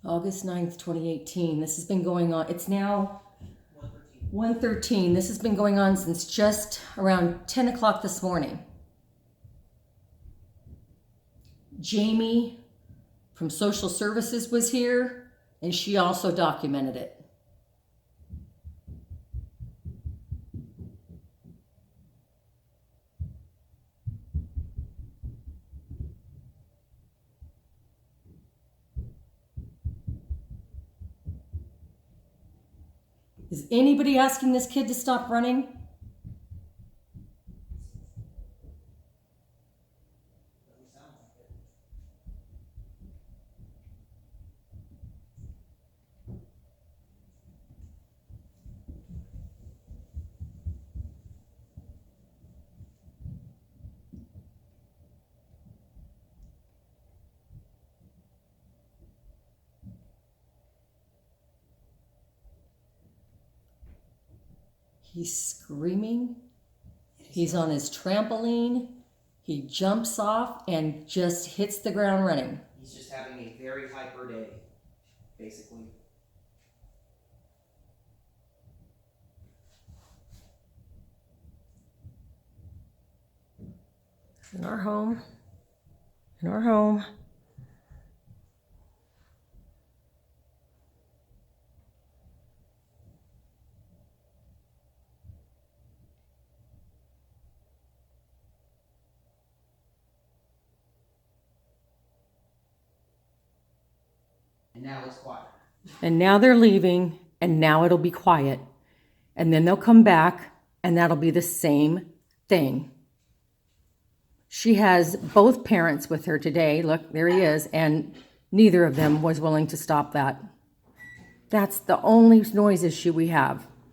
August 9th, 2018. This has been going on. It's now 1:13. This has been going on since just around 10 o'clock this morning. Jamie from Social Services was here, and she also documented it. Is anybody asking this kid to stop running? He's screaming. He's on his trampoline. He jumps off and just hits the ground running. He's just having a very hyper day, basically. In our home. In our home. And now it's quiet. And now they're leaving, and now it'll be quiet. And then they'll come back, and that'll be the same thing. She has both parents with her today. Look, there he is. And neither of them was willing to stop that. That's the only noise issue we have.